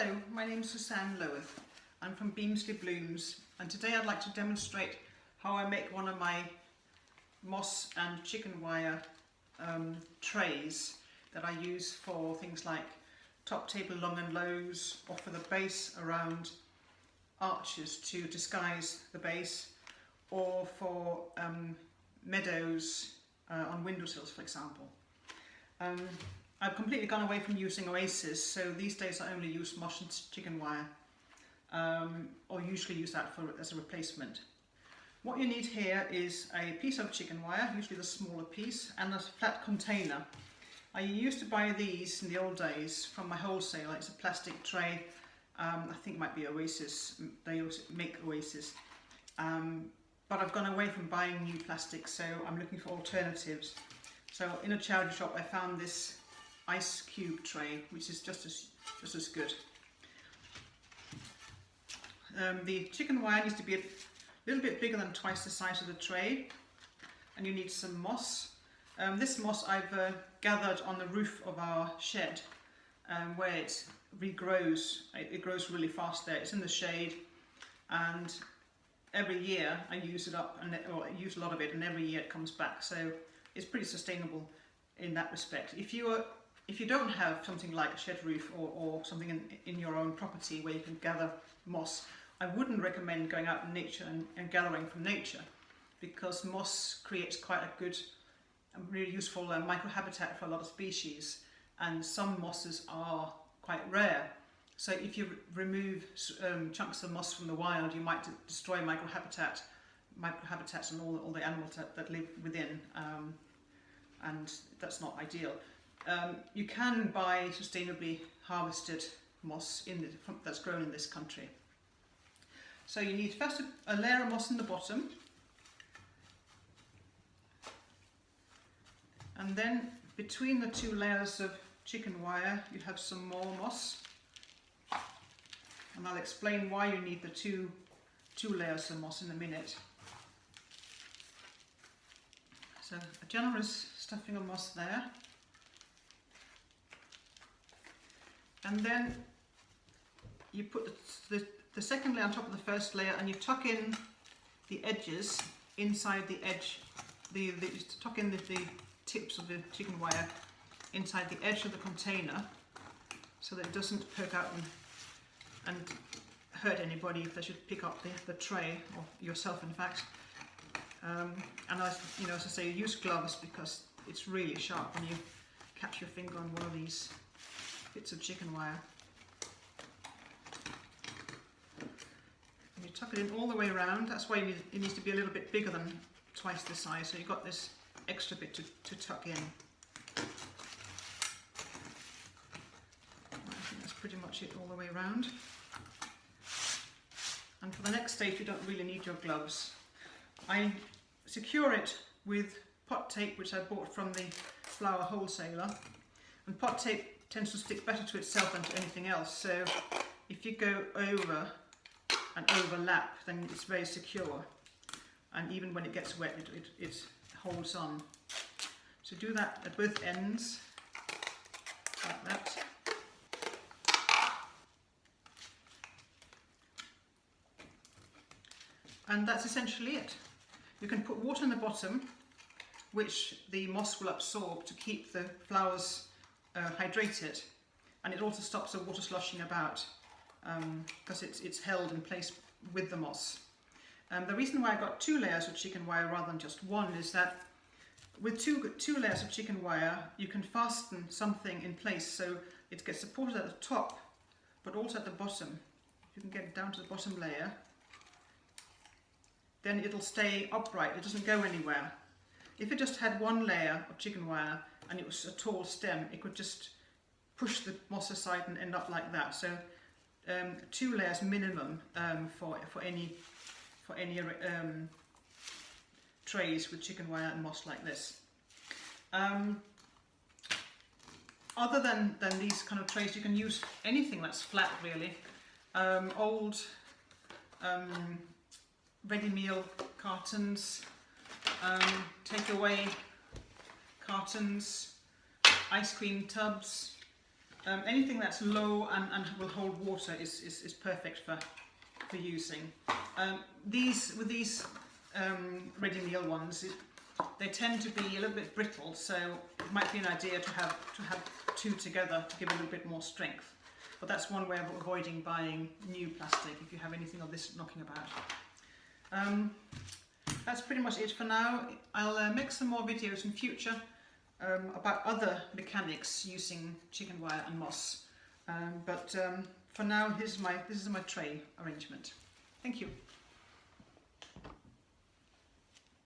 Hello, my name is Susanne Loweth. I'm from Beamsley Blooms, and today I'd like to demonstrate how I make one of my moss and chicken wire trays that I use for things like top table long and lows, or for the base around arches to disguise the base, or for meadows on windowsills, for example. I've completely gone away from using oasis, so these days I only use moss and chicken wire, or usually use that as a replacement. What you need here is a piece of chicken wire, usually the smaller piece, and a flat container. I used to buy these in the old days from my wholesaler. It's a plastic tray. I think it might be Oasis. They also make Oasis. But I've gone away from buying new plastic, so I'm looking for alternatives. So in a charity shop I found this ice cube tray, which is just as good. The chicken wire needs to be a little bit bigger than twice the size of the tray, and you need some moss. This moss I've gathered on the roof of our shed, where it regrows. It grows really fast there. It's in the shade, and every year I use it up, I use a lot of it, and every year it comes back. So it's pretty sustainable in that respect. If you don't have something like a shed roof or something in your own property where you can gather moss, I wouldn't recommend going out in nature and gathering from nature, because moss creates quite a good and really useful microhabitat for a lot of species, and some mosses are quite rare. So if you remove chunks of moss from the wild, you might destroy microhabitats and all the animals that live within, and that's not ideal. You can buy sustainably harvested moss that's grown in this country. So you need first a layer of moss in the bottom, and then between the two layers of chicken wire you have some more moss, and I'll explain why you need the two layers of moss in a minute. So a generous stuffing of moss there. And then you put the second layer on top of the first layer, and you tuck in the edges inside the edge. Tuck in the tips of the chicken wire inside the edge of the container, so that it doesn't poke out and hurt anybody if they should pick up the tray, or yourself in fact. And as I say, use gloves, because it's really sharp when you catch your finger on one of these bits of chicken wire. And you tuck it in all the way around. That's why it needs to be a little bit bigger than twice the size, so you've got this extra bit to tuck in. I think that's pretty much it all the way around. And for the next stage you don't really need your gloves. I secure it with pot tape, which I bought from the flower wholesaler, and pot tape tends to stick better to itself than to anything else, so if you go over and overlap, then it's very secure, and even when it gets wet it holds on. So do that at both ends, like that. And that's essentially it. You can put water in the bottom, which the moss will absorb to keep the flowers hydrated, and it also stops the water sloshing about, because it's held in place with the moss. The reason why I got two layers of chicken wire rather than just one is that with two layers of chicken wire you can fasten something in place, so it gets supported at the top but also at the bottom. If you can get it down to the bottom layer, then it'll stay upright, it doesn't go anywhere. If it just had one layer of chicken wire and it was a tall stem, it could just push the moss aside and end up like that. So two layers minimum for any trays with chicken wire and moss like this. Other than these kind of trays, you can use anything that's flat really. Old ready meal cartons, takeaway cartons, ice cream tubs, Anything that's low and will hold water is perfect for using. These ready meal ones, they tend to be a little bit brittle, so it might be an idea to have two together to give a little bit more strength. But that's one way of avoiding buying new plastic if you have anything of this knocking about. That's pretty much it for now. I'll make some more videos in future about other mechanics using chicken wire and moss. For now, this is my tray arrangement. Thank you.